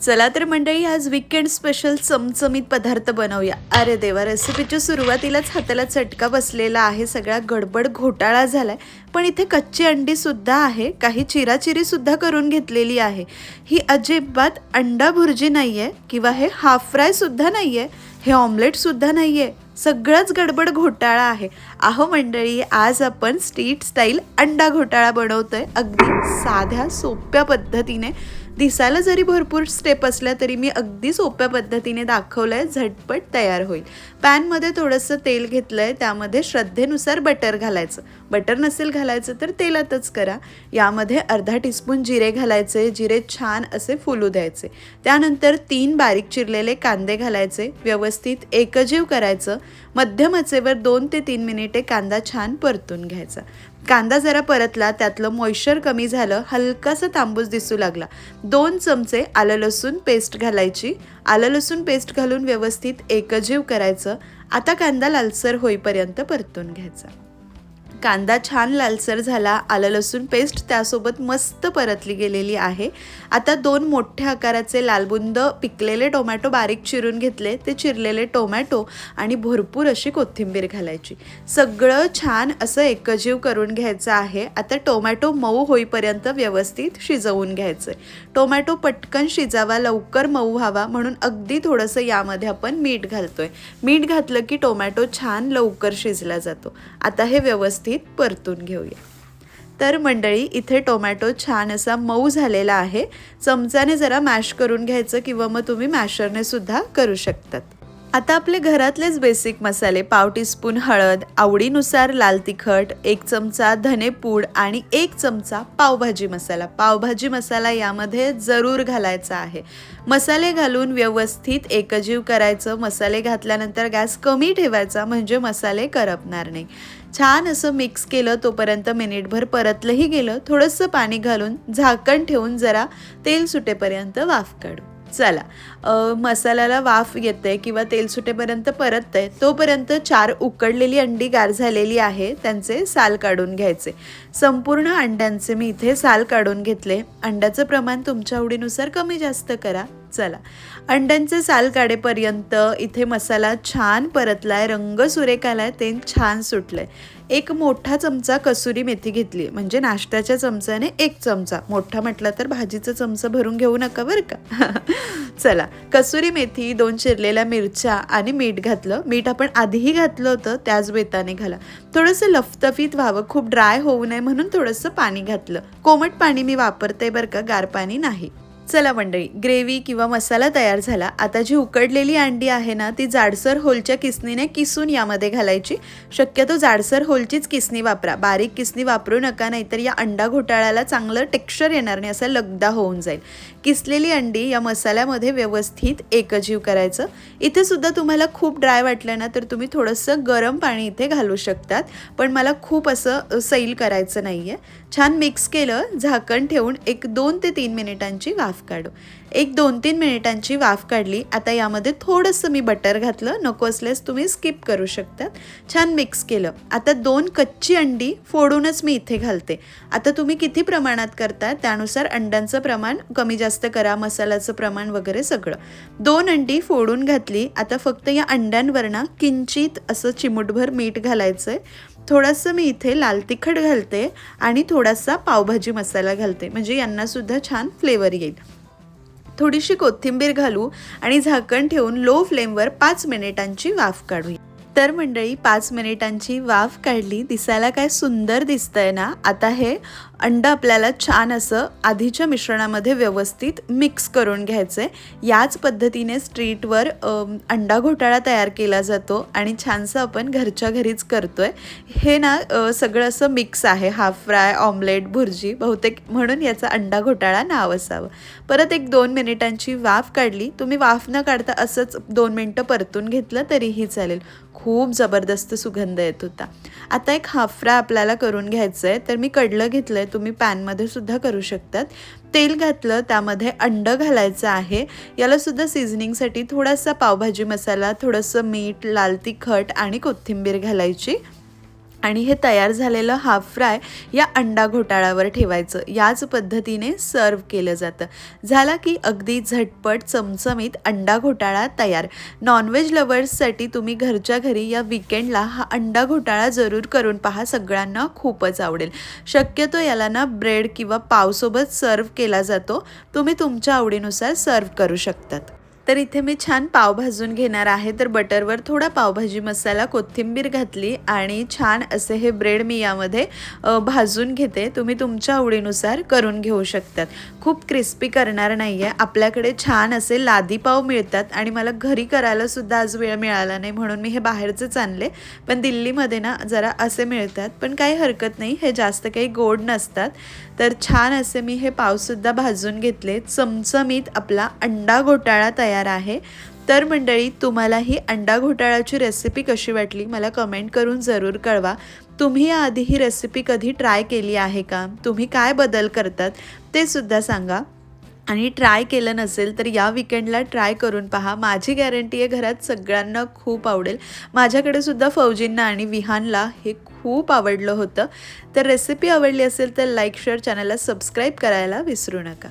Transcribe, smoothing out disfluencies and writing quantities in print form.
चला तर मंडळी, आज वीकेंड स्पेशल चमचमीत पदार्थ बनवूया. अरे देवा, रेसिपीच्या सुरुवातीलाच हाताला चटका बसलेला आहे. सगळा गडबड घोटाळा झालाय. पण इथे कच्ची अंडी सुद्धा आहे, काही चिराचिरी सुद्धा करून घेतलेली आहे. ही अजिबात अंडा भुर्जी नाहीये किंवा हे हाफ फ्राय सुद्धा नाहीये, हे ऑमलेट सुद्धा नाहीये. सगळंच गडबड घोटाळा आहे. अहो मंडळी, आज आपण स्ट्रीट स्टाईल अंडा घोटाळा बनवतोय, अगदी साध्या सोप्या पद्धतीने. दिसायला जरी भरपूर स्टेप असल्या तरी मी अगदी सोप्या पद्धतीने दाखवलंय, झटपट तयार होईल. पॅनमध्ये थोडंसं तेल घेतलंय, त्यामध्ये श्रद्धेनुसार बटर घालायचं. बटर नसेल घालायचं तर तेलातच करा. यामध्ये अर्धा टीस्पून जिरे घालायचे. जिरे छान असे फुलू द्यायचे. त्यानंतर 3 बारीक चिरलेले कांदे घालायचे. व्यवस्थित एकजीव करायचं. मध्यम आचेवर 2 ते 3 मिनिटे कांदा छान परतून घ्यायचा. कांदा जरा परतला, त्यातलं मॉइश्चर कमी झालं, हलकासा तांबूस दिसू लागला. 2 चमचे आलं लसूण पेस्ट घालायची. आलं लसूण पेस्ट घालून व्यवस्थित एकजीव करायचं. आता कांदा लालसर होईपर्यंत परतून घ्यायचा. कांदा छान लालसर झाला, आलं लसूण पेस्ट त्यासोबत मस्त परतली गेलेली आहे. आता 2 मोठ्या आकाराचे लालबुंद पिकलेले टोमॅटो बारीक चिरून घेतले. ते चिरलेले टोमॅटो आणि भरपूर अशी कोथिंबीर घालायची. सगळं छान असं एकजीव करून घ्यायचं आहे. आता टोमॅटो मऊ होईपर्यंत व्यवस्थित शिजवून घ्यायचं. टोमॅटो पटकन शिजावा, लवकर मऊ व्हावा म्हणून अगदी थोडंसं यामध्ये आपण मीठ घालतोय. मीठ घातलं की टोमॅटो छान लवकर शिजला जातो. आता हे व्यवस्थित परतून घेऊया. तर मंडळी, इथे टोमॅटो छान असा मऊ झालेला आहे. चमचाने जरा मॅश करून घ्यायचं किंवा मग तुम्ही मॅशरने सुद्धा करू शकतात. आता आपले घरातलेच बेसिक मसाले, पाव टीस्पून हळद, आवडीनुसार लाल तिखट, 1 चमचा धनेपूड आणि 1 चमचा पावभाजी मसाला. पावभाजी मसाला यामध्ये जरूर घालायचा आहे. मसाले घालून व्यवस्थित एकजीव करायचं. मसाले घातल्यानंतर गॅस कमी ठेवायचा म्हणजे मसाले करपणार नाही. छान असं मिक्स केलं, तोपर्यंत मिनिटभर परतलंही गेलं. थोडंसं पाणी घालून झाकण ठेवून जरा तेल सुटेपर्यंत वाफ काढू. चला, मसाल्याला वाफ येते किंवा तेल सुटेपर्यंत परतते, तोपर्यंत 4 उकडलेली अंडी गार झालेली आहे, त्यांचे साल काढून घ्यायचे. संपूर्ण अंड्यांचे मी इथे साल काढून घेतले. अंड्याचं प्रमाण तुमच्या आवडीनुसार कमी जास्त करा. चला, अंड्यांचे साल काढेपर्यंत इथे मसाला छान परतलाय, रंग सुरेख आलाय, तेल छान सुटलंय. 1 मोठा चमचा कसुरी मेथी घेतली, म्हणजे नाश्त्याच्या चमच्याने 1 चमचा. मोठा म्हटलं तर भाजीचा चमचा भरून घेऊ नका बरं का. चला, कसुरी मेथी, 2 चिरलेल्या मिरच्या आणि मीठ घातलं. मीठ आपण आधीही घातलं होतं, त्याच बेताने घाला. थोडंसं लफतफीत व्हावं, खूप ड्राय होऊ नये म्हणून थोडंसं पाणी घातलं. कोमट पाणी मी वापरते बरं का, गार पाणी नाही. चला मंडळी, ग्रेव्ही किंवा मसाला तयार झाला. आता जी उकडलेली अंडी आहे ना, ती जाडसर होलच्या किसनीने किसून यामध्ये घालायची. शक्यतो जाडसर होलचीच किसनी वापरा, बारीक किसनी वापरू नका, नाहीतर या अंडा घोटाळ्याला चांगलं टेक्स्चर येणार नाही, असा लगदा होऊन जाईल. किसलेली अंडी या मसाल्यामध्ये व्यवस्थित एकजीव करायचं. इथे सुद्धा तुम्हाला खूप ड्राय वाटलं ना तर तुम्ही थोडंसं गरम पाणी इथे घालू शकतात, पण मला खूप असं सैल करायचं नाहीये. छान मिक्स केलं, झाकण ठेवून 2 ते 3 मिनिटांची वाफ काढू. 2-3 मिनिटांची वाफ काढली. आता यामध्ये थोडंसं मी बटर घातलं, नको असल्यास तुम्ही स्किप करू शकतात. छान मिक्स केलं. आता 2 कच्ची अंडी फोडूनच मी इथे घालते. आता तुम्ही किती प्रमाणात करता त्यानुसार अंड्यांचं प्रमाण कमी जास्त करा, मसाल्याचं प्रमाण वगैरे सगळं. 2 अंडी फोडून घातली. आता फक्त या अंड्यांवरनं किंचित असं चिमूटभर मीठ घालायचंय. थोडंसं मी इथे लाल तिखट घालते आणि थोडासा पावभाजी मसाला घालते, म्हणजे यांना सुद्धा छान फ्लेवर येईल. थोडीशी कोथिंबीर घालू आणि झाकण ठेवून लो फ्लेमवर 5 मिनिटांची वाफ काढूया. तर मंडळी, 5 मिनिटांची वाफ काढली. दिसायला काय सुंदर दिसतंय ना. आता हे अंडं आपल्याला छान असं आधीच्या मिश्रणामध्ये व्यवस्थित मिक्स करून घ्यायचंय. याच पद्धतीने स्ट्रीटवर अंडा घोटाळा तयार केला जातो आणि छानसं आपण घरच्या घरीच करतोय. हे ना सगळं असं मिक्स आहे, हाफ फ्राय, ऑमलेट, भुर्जी, बहुतेक म्हणून याचा अंडा घोटाळा नाव असावं. परत 2 मिनिटांची वाफ काढली. तुम्ही वाफ न काढता असंच 2 मिनिटं परतून घेतलं तरीही चालेल. खूप जबरदस्त सुगंध येत होता. आता एक हाफ फ्राय आपल्याला करून घ्यायचं आहे, तर मी कडलं घेतलं आहे, तुम्ही पॅनमध्ये सुद्धा करू शकतात. तेल घातलं, त्यामध्ये अंडं घालायचं आहे. याला सुद्धा सिझनिंगसाठी थोडासा पावभाजी मसाला, थोडंसं मीठ, लाल तिखट आणि कोथिंबीर घालायची. आणि हे तयार झालेलं हाफ फ्राय या अंडा घोटाळ्यावर ठेवायचं. याच पद्धतीने सर्व केलं जातं. झाला की अगदी झटपट चमचमीत अंडा घोटाळा तयार. नॉनव्हेज लवर्ससाठी तुम्ही घरच्या घरी या वीकेंडला हा अंडा घोटाळा जरूर करून पहा. सगळ्यांना खूपच आवडेल. शक्यतो याला ना ब्रेड किंवा पावसोबत सर्व केला जातो. तुम्ही तुमच्या आवडीनुसार सर्व करू शकतात. तर इथे मी छान पाव भाजून घेणार आहे. तर बटरवर थोडा पावभाजी मसाला, कोथिंबीर घातली आणि छान असे हे ब्रेड मी यामध्ये भाजून घेते. तुम्ही तुमच्या आवडीनुसार करून घेऊ शकतात. खूप क्रिस्पी करणार नाही आहे. आपल्याकडे छान असे लादी पाव मिळतात आणि मला घरी करायला सुद्धा आज वेळ मिळाला नाही म्हणून मी हे बाहेरचेच आणले. पण दिल्लीमध्ये ना जरा असे मिळतात, पण काही हरकत नाही, हे जास्त काही गोड नसतात. तर छान असे मी हे पावसुद्धा भाजून घेतले. चमचमीत आपला अंडा घोटाळा तयार आहे. तर मंडळी, तुम्हाला ही अंडा घोटाळ्याची रेसिपी कशी वाटली मला कमेंट करून जरूर कळवा. तुम्ही याआधी ही रेसिपी कधी ट्राय केली आहे का? तुम्ही काय बदल करतात ते सुद्धा सांगा. आणि ट्राय केलं नसेल तर या वीकेंडला ट्राय करून पहा. माझी गॅरंटी आहे घरात सगळ्यांना खूप आवडेल. माझ्याकडे सुद्धा फौजींना आणि विहानला हे खूप आवडलं होतं. तर रेसिपी आवडली असेल तर लाईक, शेअर, चॅनलला सबस्क्राईब करायला विसरू नका.